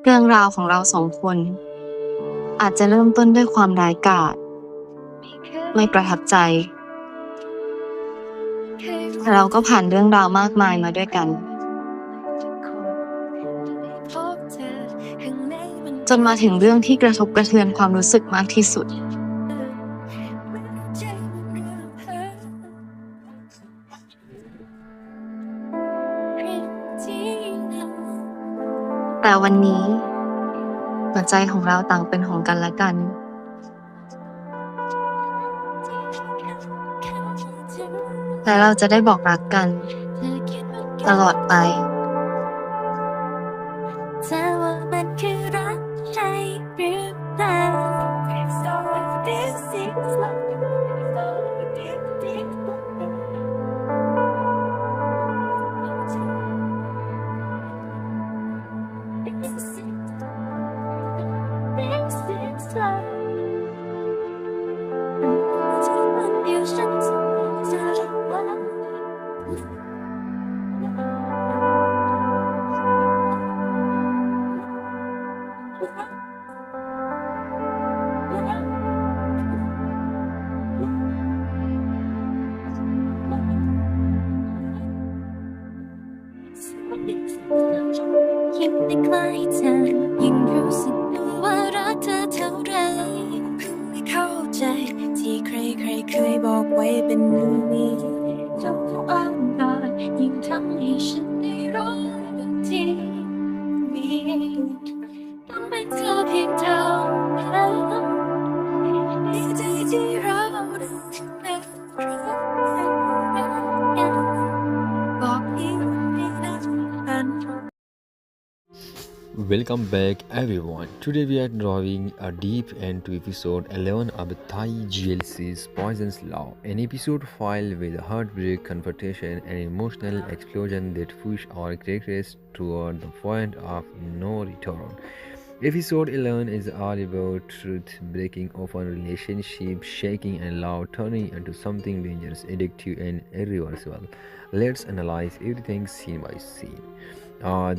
เรื่องราวของเราสองคนอาจจะเริ่มต้นด้วยความร้ายกาจไม่ประทับใจแต่เราก็ผ่านเรื่องราวมากมายมาด้วยกันจนมาถึงเรื่องที่กระทบกระเทือนความรู้สึกมากที่สุดแต่วันนี้หัวใจของเราต่างเป็นของกันและกันและเราจะได้บอกรักกันตลอดไปยิ่งได้ใกล้เธอยิ่งรู้สึกว่ารักเธอเท่าไรเพิ่งไม่เข้าใจที่ใครเคยบอกไว้เป็นเรื่องนี้จนเขาอ้างกายยิ่งทำให้ฉันได้รู้ที่มีต้องเป็นเธอเพียงเท่านั้นดีใจที่เราได้รักกันบอกยิ่งไม่ได้กัน Welcome back everyone. Today we are diving deep into episode 11 of Thai GLC's Poison's Law, an episode filled with heartbreak, confrontation, and emotional explosion that push our characters toward the point of no return. Episode 11 is all about truth breaking open relationships, shaking and love turning into something dangerous, addictive, and irreversible. Let's analyze everything scene by scene.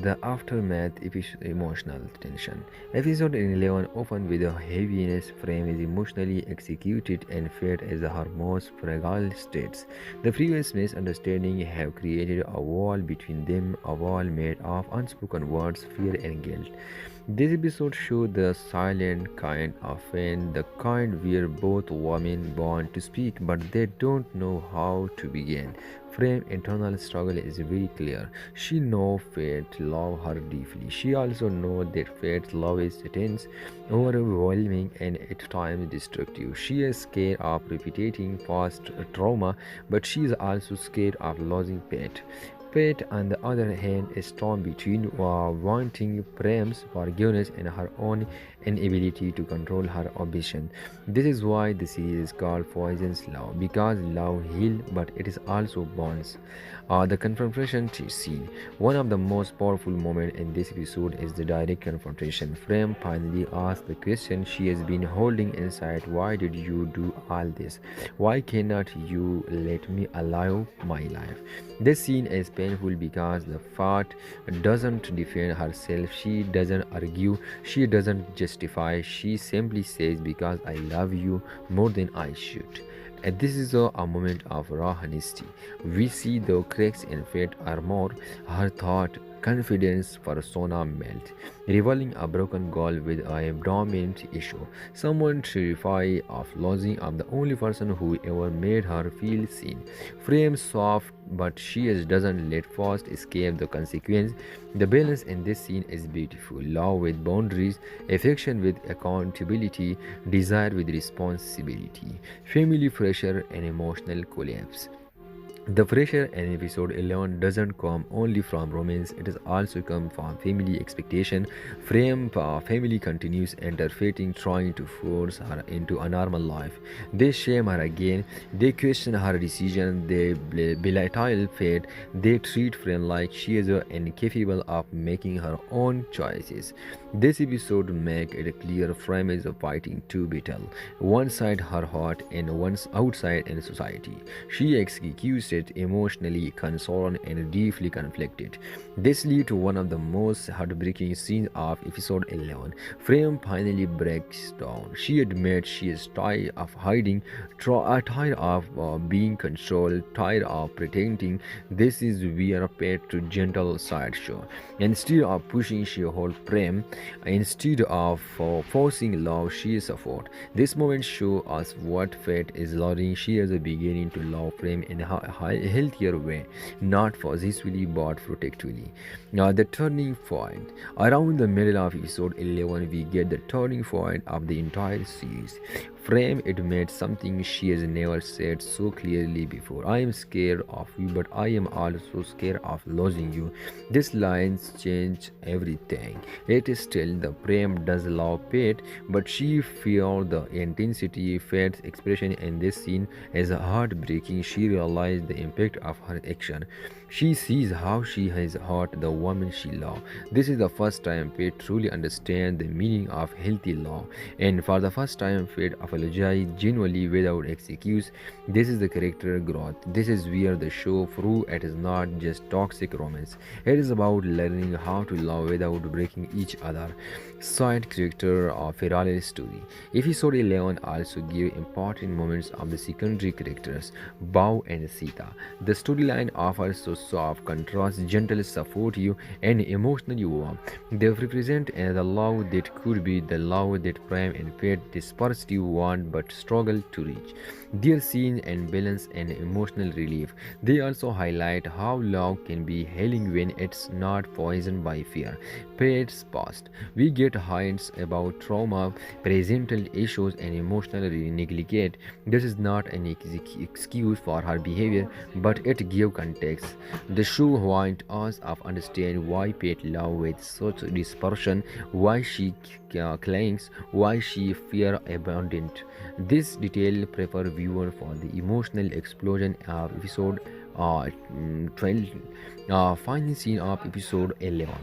The aftermath emotional tension. Episode 11 opened with a heaviness. Frame is emotionally executed and fed as her most fragile states. The previous misunderstandings have created a wall between them, a wall made of unspoken words, fear, and guilt. This episode showed the silent kind of pain, the kind where both women want to speak but they don't know how to begin. Frame's internal struggle is very clear. She knows Fate loves her deeply. She also knows that Fate's love is intense, overwhelming, and at times destructive. She is scared of repeating past trauma, but she is also scared of losing Fate. Fate, on the other hand, is torn between wanting Prem's forgiveness and her own inability to control her ambition. This is why the series is called Poison's Love, because love heals, but it is also bonds. The confrontation scene. One of the most powerful moments in this episode is the direct confrontation. Frem finally asks the question she has been holding inside. Why did you do all this? Why cannot you let me allow my life? This scene is painful because the fact doesn't defend herself. She doesn't argue. She doesn't justify. She simply says, because I love you more than I should. And this is a moment of raw honesty. We see the cracks in Fate's armor, her thought, confidence persona melt, revealing a broken goal with a dominant issue. Someone terrified of losing of the only person who ever made her feel seen. Frame soft, but she doesn't let fast escape the consequence. The balance in this scene is beautiful. Love with boundaries, affection with accountability, desire with responsibility, family pressure and emotional collapse. The pressure in episode 11 doesn't come only from romance, it is also come from family expectation. Frame family continues interfering, trying to force her into a normal life. They shame her again, they question her decision, they belittle Fate, they treat Frame like she is incapable of making her own choices. This episode makes it clear Frame is fighting two battles, one side her heart and one outside in society. She executes frustrated, emotionally concerned, and deeply conflicted. This leads to one of the most heartbreaking scenes of episode 11. Frame finally breaks down. She admits she is tired of hiding, tired of being controlled, tired of pretending. This is where Pet to gentle sideshow. Instead of pushing, she holds Prem. Instead of forcing love, she supports. This moment shows us what fate is learning. She is beginning to love Prem in a healthier way, not possessively but protectively. Now, the turning point. Around the middle of episode 11, we get the turning point of the entire series. Frame admits something she has never said so clearly before. I am scared of you, but I am also scared of losing you. These lines change everything. It is still the Prem does love Pete, but she feels the intensity. Fate's expression in this scene is heartbreaking. She realizes the impact of her action. She sees how she has hurt the woman she loves. This is the first time Pete truly understands the meaning of healthy love, and for the first time, Pete apologizes genuinely without excuse. This is the character growth. This is where the show proves it is not just toxic romance. It is about learning how to love without breaking each other. Side character of Ferrari's story. Episode 11 also gives important moments of the secondary characters, Bao and Sita. The storyline offers so soft contrast, gentle, supportive, and emotionally warm. They represent the love that could be the love that Prime and Fate desperately want but struggle to reach. Their scene and balance and emotional relief. They also highlight how love can be healing when it's not poisoned by fear. Fate's past. We get hints about trauma, parental issues, and emotional neglect. This is not an excuse for her behavior, but it gives context. The show wants us to understand why Pete loves with such dispersion, why she clings, why she fears abandonment. This detail prepare viewer for the emotional explosion of episode 12, final scene of episode 11.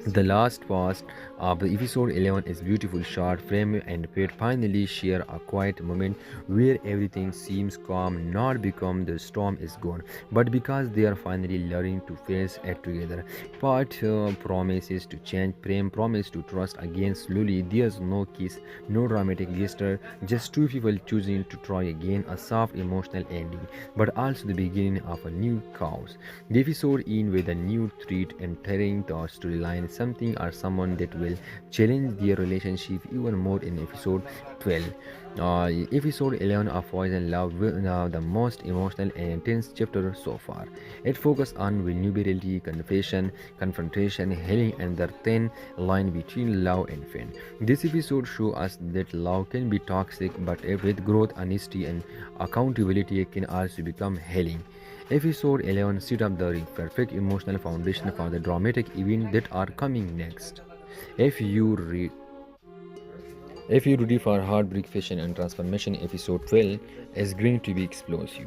The last part of the episode 11 is beautiful short frame and Pete finally share a quiet moment where everything seems calm, not because the storm is gone, but because they are finally learning to face it together. Pete promises to change, Prem promises to trust again slowly. There's no kiss, no dramatic gesture, just two people choosing to try again, a soft emotional ending, but also the beginning of a new chaos. The episode ends with a new threat entering the storyline, something or someone that will challenge their relationship even more in episode 12. Episode 11 of Poison Love was the most emotional and intense chapter so far. It focused on vulnerability, confrontation, healing, and the thin line between love and pain. This episode shows us that love can be toxic, but with growth, honesty, and accountability, it can also become healing. Episode 11 set up the perfect emotional foundation for the dramatic events that are coming next. If you ready for heartbreak, fashion, and transformation, episode 12 is going to be explosive.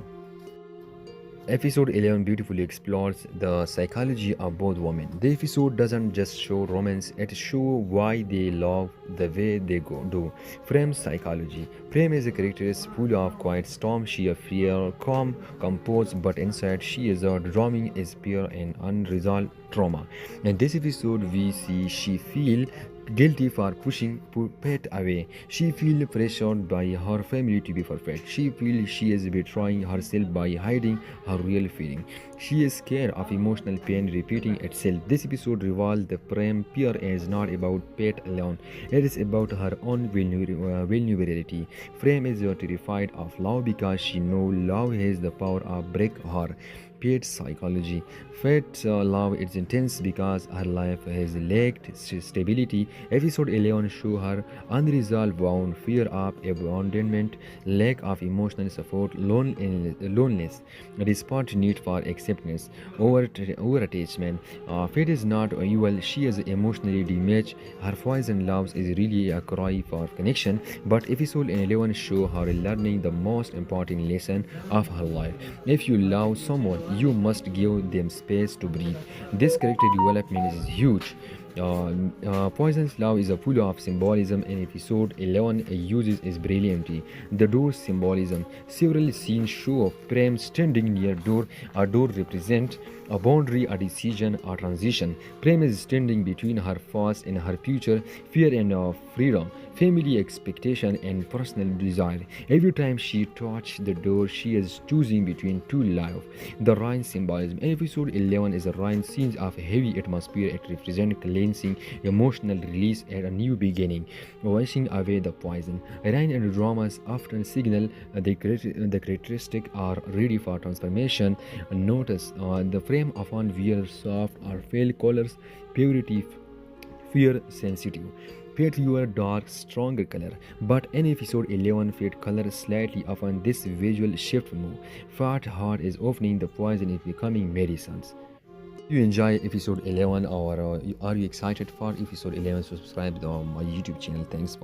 Episode 11 beautifully explores the psychology of both women. The episode doesn't just show romance, it shows why they love the way they do. Prem's psychology. Prem is a character full of quiet storm. She appears calm, composed, but inside she is a drumming is pure and unresolved trauma. In this episode, we see she feels guilty for pushing Pet away. She feels pressured by her family to be perfect. She feels she is betraying herself by hiding her real feeling. She is scared of emotional pain repeating itself. This episode reveals the Prem fear is not about Pet alone. It is about her own vulnerability. Prem is terrified of love because she knows love has the power of break her. Fate's psychology. Fate's love is intense because her life has lacked stability. Episode 11 shows her unresolved wound, fear of abandonment, lack of emotional support, loneliness, despite need for acceptance, over-attachment. Fate is not evil, she is emotionally damaged. Her poison love is really a cry for connection, but episode 11 shows her learning the most important lesson of her life. If you love someone, you must give them space to breathe. This character development is huge. Poison's love is a full of symbolism, and episode 11 uses is brilliantly. The door symbolism. Several scenes show Prem standing near door. A door represents a boundary, a decision, a transition. Prem is standing between her past and her future, fear and freedom, family expectation, and personal desire. Every time she touches the door, she is choosing between two lives. The rain symbolism. Episode 11 is a rain scenes of heavy atmosphere. It represents cleansing, emotional release, and a new beginning, washing away the poison. Rain and dramas often signal the characteristic are ready for transformation. Notice the frame often wears soft or pale colors, purity, fear, sensitive. Fade viewer dark, stronger color, but in episode 11 fade color slightly often this visual shift move. Fat heart is opening, the poison is becoming medicines. You enjoy episode 11 or are you excited for episode 11? Subscribe to my YouTube channel. Thanks for